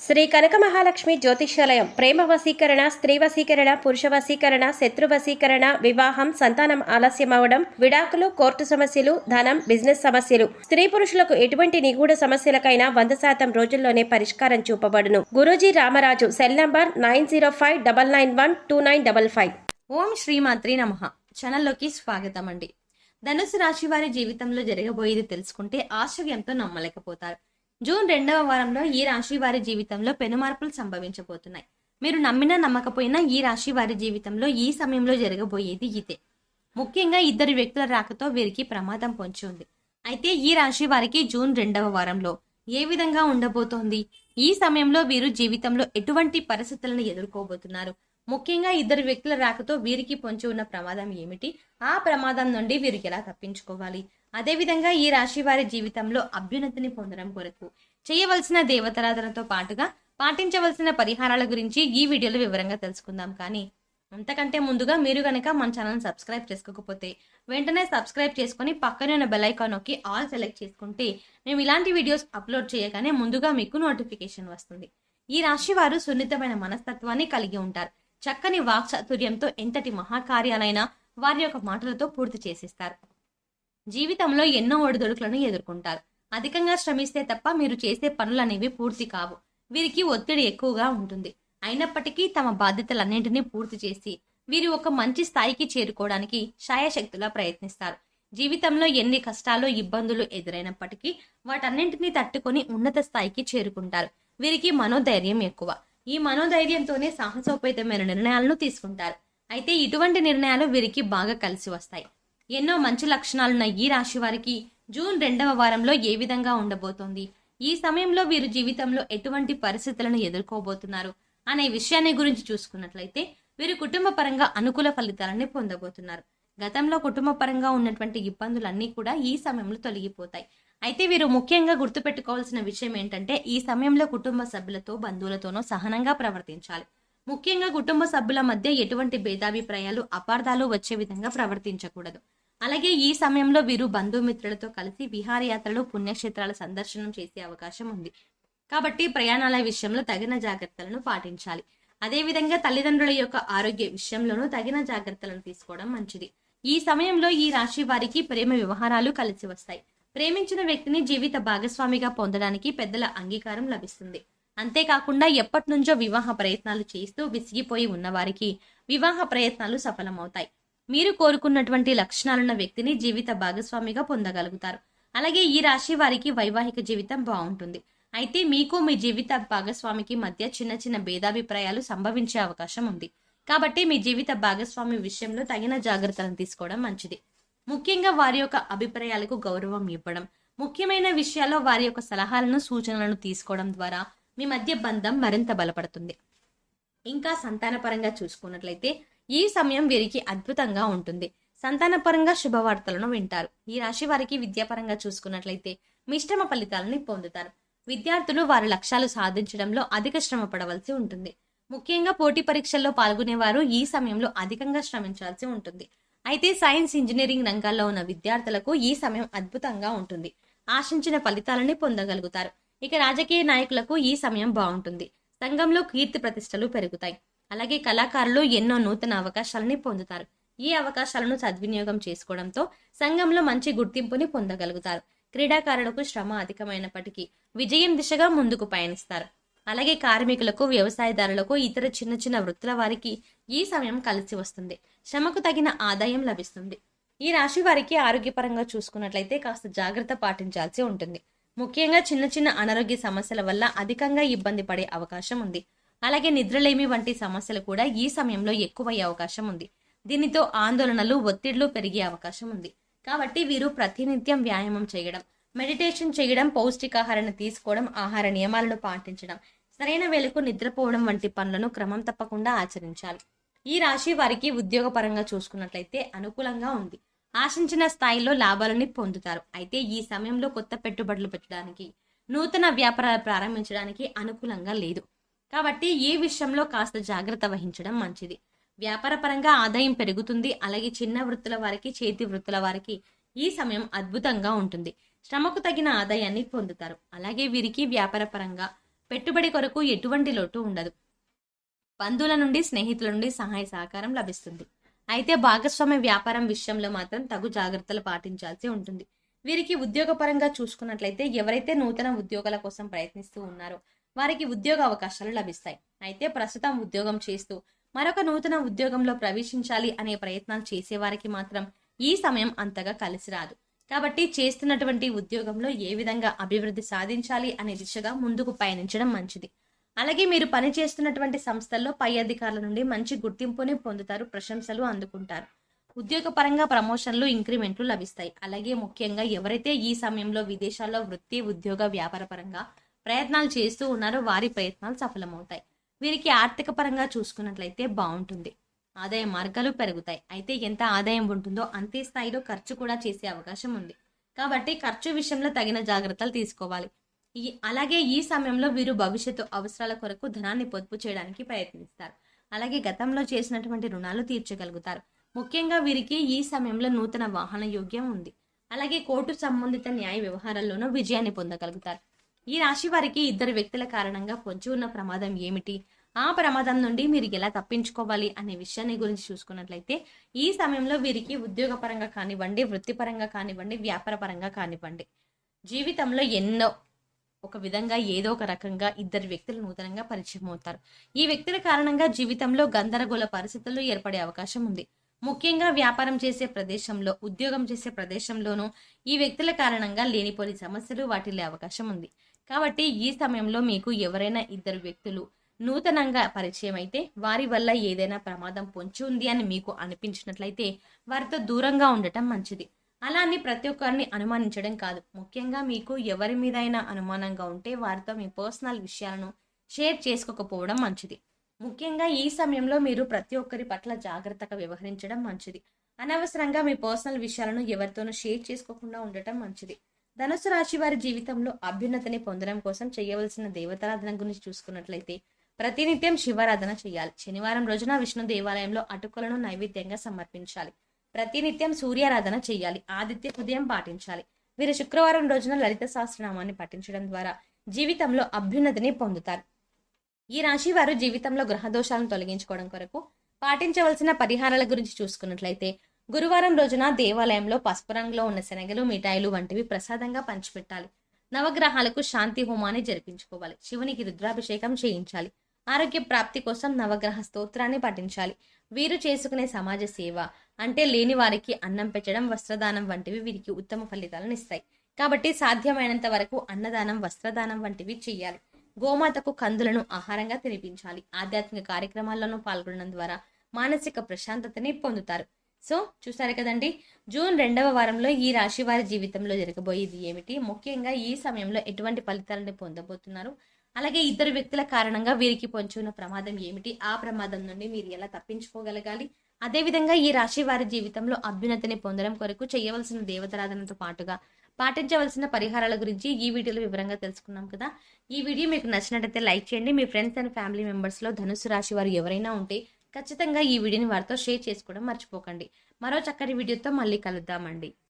శ్రీ కనక మహాలక్ష్మి జ్యోతిష్యాలయం ప్రేమ వశీకరణ, స్త్రీ వశీకరణ, పురుష వశీకరణ, శత్రు వశీకరణ, వివాహం, సంతానం ఆలస్యం అవడం, విడాకులు, కోర్టు సమస్యలు, ధనం, బిజినెస్ సమస్యలు, స్త్రీ పురుషులకు ఎటువంటి నిగూఢ సమస్యలకైనా 100% రోజుల్లోనే పరిష్కారం చూపబడును. గురూజీ రామరాజు. Cell number 9059912955. ఓం శ్రీమాత్రి నమః. ఛానల్లోకి స్వాగతం అండి. ధనుసు రాశి వారి జీవితంలో జరగబోయేది తెలుసుకుంటే ఆశ్చర్యంతో నమ్మలేకపోతారు. జూన్ 2వ వారంలో ఈ రాశి వారి జీవితంలో పెనుమార్పులు సంభవించబోతున్నాయి. మీరు నమ్మినా నమ్మకపోయినా ఈ రాశి వారి జీవితంలో ఈ సమయంలో జరగబోయేది ఇదే. ముఖ్యంగా ఇద్దరు వ్యక్తుల రాకతో వీరికి ప్రమాదం పొంచి ఉంది. అయితే ఈ రాశి వారికి జూన్ 2వ వారంలో ఏ విధంగా ఉండబోతోంది? ఈ సమయంలో వీరు జీవితంలో ఎటువంటి పరిస్థితులను ఎదుర్కోబోతున్నారు? ముఖ్యంగా ఇద్దరు వ్యక్తుల రాకతో వీరికి పొంచి ఉన్న ప్రమాదం ఏమిటి? ఆ ప్రమాదం నుండి వీరు ఎలా తప్పించుకోవాలి? అదేవిధంగా ఈ రాశి వారి జీవితంలో అభ్యున్నతిని పొందడం కొరకు చేయవలసిన దేవతారాధనతో పాటుగా పాటించవలసిన పరిహారాల గురించి ఈ వీడియోలో వివరంగా తెలుసుకుందాం. కానీ అంతకంటే ముందుగా మీరు గనక మన ఛానల్ సబ్స్క్రైబ్ చేసుకోకపోతే వెంటనే సబ్స్క్రైబ్ చేసుకుని పక్కనే ఉన్న బెల్ ఐకాన్ నొక్కి ఆల్ సెలెక్ట్ చేసుకుంటే మేము ఇలాంటి వీడియోస్ అప్లోడ్ చేయగానే ముందుగా మీకు నోటిఫికేషన్ వస్తుంది. ఈ రాశి వారు సున్నితమైన మనస్తత్వాన్ని కలిగి ఉంటారు. చక్కని వాక్చాతుర్యంతో ఎంతటి మహాకార్యాలైనా వారి యొక్క మాటలతో పూర్తి చేసేస్తారు. జీవితంలో ఎన్నో ఒడిదొడుకులను ఎదుర్కొంటారు. అధికంగా శ్రమిస్తే తప్ప మీరు చేసే పనులనేవి పూర్తి కావు. వీరికి ఒత్తిడి ఎక్కువగా ఉంటుంది. అయినప్పటికీ తమ బాధ్యతలన్నింటినీ పూర్తి చేసి వీరు ఒక మంచి స్థాయికి చేరుకోవడానికి శాయశక్తులా ప్రయత్నిస్తారు. జీవితంలో ఎన్ని కష్టాలు, ఇబ్బందులు ఎదురైనప్పటికీ వాటన్నింటినీ తట్టుకొని ఉన్నత స్థాయికి చేరుకుంటారు. వీరికి మనోధైర్యం ఎక్కువ. ఈ మనోధైర్యంతోనే సాహసోపేతమైన నిర్ణయాలను తీసుకుంటారు. అయితే ఇటువంటి నిర్ణయాలు వీరికి బాగా కలిసి వస్తాయి. ఎన్నో మంచి లక్షణాలున్న ఈ రాశి వారికి జూన్ 2వ వారంలో ఏ విధంగా ఉండబోతోంది? ఈ సమయంలో వీరు జీవితంలో ఎటువంటి పరిస్థితులను ఎదుర్కోబోతున్నారు అనే విషయాన్ని గురించి చూసుకున్నట్లయితే వీరు కుటుంబ పరంగా అనుకూల ఫలితాలని పొందబోతున్నారు. గతంలో కుటుంబ పరంగా ఉన్నటువంటి ఇబ్బందులన్నీ కూడా ఈ సమయంలో తొలగిపోతాయి. అయితే వీరు ముఖ్యంగా గుర్తుపెట్టుకోవాల్సిన విషయం ఏంటంటే ఈ సమయంలో కుటుంబ సభ్యులతో, బంధువులతోనో సహనంగా ప్రవర్తించాలి. ముఖ్యంగా కుటుంబ సభ్యుల మధ్య ఎటువంటి భేదాభిప్రాయాలు, అపార్థాలు వచ్చే విధంగా ప్రవర్తించకూడదు. అలాగే ఈ సమయంలో వీరు బంధుమిత్రులతో కలిసి విహారయాత్రలు, పుణ్యక్షేత్రాల సందర్శనం చేసే అవకాశం ఉంది. కాబట్టి ప్రయాణాల విషయంలో తగిన జాగ్రత్తలను పాటించాలి. అదేవిధంగా తల్లిదండ్రుల యొక్క ఆరోగ్య విషయంలోనూ తగిన జాగ్రత్తలను తీసుకోవడం మంచిది. ఈ సమయంలో ఈ రాశి వారికి ప్రేమ వ్యవహారాలు కలిసి వస్తాయి. ప్రేమించిన వ్యక్తిని జీవిత భాగస్వామిగా పొందడానికి పెద్దల అంగీకారం లభిస్తుంది. అంతేకాకుండా ఎప్పటి నుంచో వివాహ ప్రయత్నాలు చేస్తూ విసిగిపోయి ఉన్నవారికి వివాహ ప్రయత్నాలు సఫలమవుతాయి. మీరు కోరుకున్నటువంటి లక్షణాలున్న వ్యక్తిని జీవిత భాగస్వామిగా పొందగలుగుతారు. అలాగే ఈ రాశి వారికి వైవాహిక జీవితం బాగుంటుంది. అయితే మీకు మీ జీవిత భాగస్వామికి మధ్య చిన్న చిన్న భేదాభిప్రాయాలు సంభవించే అవకాశం ఉంది. కాబట్టి మీ జీవిత భాగస్వామి విషయంలో తగిన జాగ్రత్తలను తీసుకోవడం మంచిది. ముఖ్యంగా వారి యొక్క అభిప్రాయాలకు గౌరవం ఇవ్వడం, ముఖ్యమైన విషయాల్లో వారి యొక్క సలహాలను, సూచనలను తీసుకోవడం ద్వారా మీ మధ్య బంధం మరింత బలపడుతుంది. ఇంకా సంతానపరంగా చూసుకున్నట్లయితే ఈ సమయం వీరికి అద్భుతంగా ఉంటుంది. సంతానపరంగా శుభవార్తలను వింటారు. ఈ రాశి వారికి విద్యాపరంగా చూసుకున్నట్లయితే మిశ్రమ ఫలితాలని పొందుతారు. విద్యార్థులు వారి లక్ష్యాలు సాధించడంలో అధిక శ్రమ పడవలసి ఉంటుంది. ముఖ్యంగా పోటీ పరీక్షల్లో పాల్గొనేవారు ఈ సమయంలో అధికంగా శ్రమించాల్సి ఉంటుంది. అయితే సైన్స్, ఇంజనీరింగ్ రంగాల్లో ఉన్న విద్యార్థులకు ఈ సమయం అద్భుతంగా ఉంటుంది. ఆశించిన ఫలితాలని పొందగలుగుతారు. ఇక రాజకీయ నాయకులకు ఈ సమయం బాగుంటుంది. సంఘంలో కీర్తి ప్రతిష్టలు పెరుగుతాయి. అలాగే కళాకారులు ఎన్నో నూతన అవకాశాలని పొందుతారు. ఈ అవకాశాలను సద్వినియోగం చేసుకోవడంతో సంఘంలో మంచి గుర్తింపుని పొందగలుగుతారు. క్రీడాకారులకు శ్రమ అధికమైనప్పటికీ విజయం దిశగా ముందుకు పయనిస్తారు. అలాగే కార్మికులకు, వ్యవసాయదారులకు, ఇతర చిన్న చిన్న వృత్తుల వారికి ఈ సమయం కలిసి వస్తుంది. శ్రమకు తగిన ఆదాయం లభిస్తుంది. ఈ రాశి వారికి ఆరోగ్యపరంగా చూసుకున్నట్లయితే కాస్త జాగ్రత్త పాటించాల్సి ఉంటుంది. ముఖ్యంగా చిన్న చిన్న అనారోగ్య సమస్యల వల్ల అధికంగా ఇబ్బంది పడే అవకాశం ఉంది. అలాగే నిద్రలేమి వంటి సమస్యలు కూడా ఈ సమయంలో ఎక్కువయ్యే అవకాశం ఉంది. దీనితో ఆందోళనలు, ఒత్తిళ్లు పెరిగే అవకాశం ఉంది. కాబట్టి వీరు ప్రతినిత్యం వ్యాయామం చేయడం, మెడిటేషన్ చేయడం, పౌష్టికాహారాన్ని తీసుకోవడం, ఆహార నియమాలను పాటించడం, సరైన వేళకు నిద్రపోవడం వంటి పనులను క్రమం తప్పకుండా ఆచరించాలి. ఈ రాశి వారికి ఉద్యోగపరంగా చూసుకున్నట్లయితే అనుకూలంగా ఉంది. ఆశించిన స్థాయిలో లాభాలని పొందుతారు. అయితే ఈ సమయంలో కొత్త పెట్టుబడులు పెట్టడానికి, నూతన వ్యాపారాలు ప్రారంభించడానికి అనుకూలంగా లేదు. కాబట్టి ఈ విషయంలో కాస్త జాగ్రత్త వహించడం మంచిది. వ్యాపార పరంగా ఆదాయం పెరుగుతుంది. అలాగే చిన్న వృత్తుల వారికి, చేతి వృత్తుల వారికి ఈ సమయం అద్భుతంగా ఉంటుంది. శ్రమకు తగిన ఆదాయాన్ని పొందుతారు. అలాగే వీరికి వ్యాపార పరంగా పెట్టుబడి కొరకు ఎటువంటి లోటు ఉండదు. బంధువుల నుండి, స్నేహితుల నుండి సహాయ సహకారం లభిస్తుంది. అయితే భాగస్వామ్య వ్యాపారం విషయంలో మాత్రం తగు జాగ్రత్తలు పాటించాల్సి ఉంటుంది. వీరికి ఉద్యోగపరంగా చూసుకున్నట్లయితే ఎవరైతే నూతన ఉద్యోగాల కోసం ప్రయత్నిస్తూ ఉన్నారో వారికి ఉద్యోగ అవకాశాలు లభిస్తాయి. అయితే ప్రస్తుతం ఉద్యోగం చేస్తూ మరొక నూతన ఉద్యోగంలో ప్రవేశించాలి అనే ప్రయత్నాలు చేసే వారికి మాత్రం ఈ సమయం అంతగా కలిసి రాదు. కాబట్టి చేస్తున్నటువంటి ఉద్యోగంలో ఏ విధంగా అభివృద్ధి సాధించాలి అనే దిశగా ముందుకు పయనించడం మంచిది. అలాగే మీరు పని చేస్తున్నటువంటి సంస్థల్లో పై అధికారుల నుండి మంచి గుర్తింపుని పొందుతారు, ప్రశంసలు అందుకుంటారు. ఉద్యోగపరంగా ప్రమోషన్లు, ఇంక్రిమెంట్లు లభిస్తాయి. అలాగే ముఖ్యంగా ఎవరైతే ఈ సమయంలో విదేశాల్లో వృత్తి, ఉద్యోగ, వ్యాపార పరంగా ప్రయత్నాలు చేస్తూ ఉన్నారో వారి ప్రయత్నాలు సఫలమవుతాయి. వీరికి ఆర్థిక పరంగా చూసుకున్నట్లయితే బాగుంటుంది. ఆదాయ మార్గాలు పెరుగుతాయి. అయితే ఎంత ఆదాయం ఉంటుందో అంతే స్థాయిలో ఖర్చు కూడా చేసే అవకాశం ఉంది. కాబట్టి ఖర్చు విషయంలో తగిన జాగ్రత్తలు తీసుకోవాలి. అలాగే ఈ సమయంలో వీరు భవిష్యత్తు అవసరాల కొరకు ధనాన్ని పొదుపు చేయడానికి ప్రయత్నిస్తారు. అలాగే గతంలో చేసినటువంటి రుణాలు తీర్చగలుగుతారు. ముఖ్యంగా వీరికి ఈ సమయంలో నూతన వాహన యోగ్యం ఉంది. అలాగే కోర్టు సంబంధిత న్యాయ వ్యవహారాల్లోనూ విజయాన్ని పొందగలుగుతారు. ఈ రాశి వారికి ఇద్దరు వ్యక్తుల కారణంగా పొంచి ఉన్న ప్రమాదం ఏమిటి, ఆ ప్రమాదం నుండి మీరు ఎలా తప్పించుకోవాలి అనే విషయాన్ని గురించి చూసుకున్నట్లయితే ఈ సమయంలో వీరికి ఉద్యోగపరంగా కానివ్వండి, వృత్తిపరంగా కానివ్వండి, వ్యాపార పరంగా కానివ్వండి, జీవితంలో ఎన్నో ఒక విధంగా ఏదో ఒక రకంగా ఇద్దరు వ్యక్తులు నూతనంగా పరిచయం అవుతారు. ఈ వ్యక్తుల కారణంగా జీవితంలో గందరగోళ పరిస్థితులు ఏర్పడే అవకాశం ఉంది. ముఖ్యంగా వ్యాపారం చేసే ప్రదేశంలో, ఉద్యోగం చేసే ప్రదేశంలోనూ ఈ వ్యక్తుల కారణంగా లేనిపోని సమస్యలు వాటిల్లే అవకాశం ఉంది. కాబట్టి ఈ సమయంలో మీకు ఎవరైనా ఇద్దరు వ్యక్తులు నూతనంగా పరిచయం అయితే వారి వల్ల ఏదైనా ప్రమాదం పొంచి ఉంది అని మీకు అనిపించినట్లయితే వారితో దూరంగా ఉండటం మంచిది. అలా అని ప్రతి ఒక్కరిని అనుమానించడం కాదు. ముఖ్యంగా మీకు ఎవరి మీదైనా అనుమానంగా ఉంటే వారితో మీ పర్సనల్ విషయాలను షేర్ చేసుకోకపోవడం మంచిది. ముఖ్యంగా ఈ సమయంలో మీరు ప్రతి ఒక్కరి పట్ల జాగ్రత్తగా వ్యవహరించడం మంచిది. అనవసరంగా మీ పర్సనల్ విషయాలను ఎవరితోనూ షేర్ చేసుకోకుండా ఉండటం మంచిది. ధనుసు రాశి వారి జీవితంలో అభ్యున్నతిని పొందడం కోసం చేయవలసిన దేవతారాధన గురించి చూసుకున్నట్లయితే ప్రతినిత్యం శివారాధన చేయాలి. శనివారం రోజున విష్ణు దేవాలయంలో అటుకులను నైవేద్యంగా సమర్పించాలి. ప్రతినిత్యం సూర్యారాధన చేయాలి. ఆదిత్య హృదయం పాటించాలి. వీరు శుక్రవారం రోజున లలిత సహస్రనామాన్ని పఠించడం ద్వారా జీవితంలో అభ్యున్నతిని పొందుతారు. ఈ రాశి వారు జీవితంలో గ్రహ దోషాలను తొలగించుకోవడం కొరకు పాటించవలసిన పరిహారాల గురించి చూసుకున్నట్లయితే గురువారం రోజున దేవాలయంలో పసుపు రంగులో ఉన్న శనగలు, మిఠాయిలు వంటివి ప్రసాదంగా పంచిపెట్టాలి. నవగ్రహాలకు శాంతి హోమాన్ని జరిపించుకోవాలి. శివునికి రుద్రాభిషేకం చేయించాలి. ఆరోగ్య ప్రాప్తి కోసం నవగ్రహ స్తోత్రాన్ని పఠించాలి. వీరు చేసుకునే సమాజ సేవ అంటే లేని వారికి అన్నం పెట్టడం, వస్త్రదానం వంటివి వీరికి ఉత్తమ ఫలితాలను ఇస్తాయి. కాబట్టి సాధ్యమైనంత వరకు అన్నదానం, వస్త్రదానం వంటివి చేయాలి. గోమాతకు కందులను ఆహారంగా తినిపించాలి. ఆధ్యాత్మిక కార్యక్రమాల్లోనూ పాల్గొనడం ద్వారా మానసిక ప్రశాంతతని పొందుతారు. సో చూసారు కదండి, జూన్ 2వ వారంలో ఈ రాశి వారి జీవితంలో జరగబోయేది ఏమిటి, ముఖ్యంగా ఈ సమయంలో ఎటువంటి ఫలితాలను పొందబోతున్నారు, అలాగే ఇద్దరు వ్యక్తుల కారణంగా వీరికి పొంచి ఉన్న ప్రమాదం ఏమిటి, ఆ ప్రమాదం నుండి మీరు ఎలా తప్పించుకోగలగాలి, అదేవిధంగా ఈ రాశి వారి జీవితంలో అభ్యున్నతిని పొందడం కొరకు చేయవలసిన దేవతారాధనతో పాటుగా పాటించవలసిన పరిహారాల గురించి ఈ వీడియోలో వివరంగా తెలుసుకున్నాం కదా. ఈ వీడియో మీకు నచ్చినట్లయితే లైక్ చేయండి. మీ ఫ్రెండ్స్ అండ్ ఫ్యామిలీ మెంబర్స్లో ధనుసు రాశి వారు ఎవరైనా ఉంటే ఖచ్చితంగా ఈ వీడియోని వారితో షేర్ చేసుకోవడం మర్చిపోకండి. మరో చక్కటి వీడియోతో మళ్ళీ కలుద్దామండి.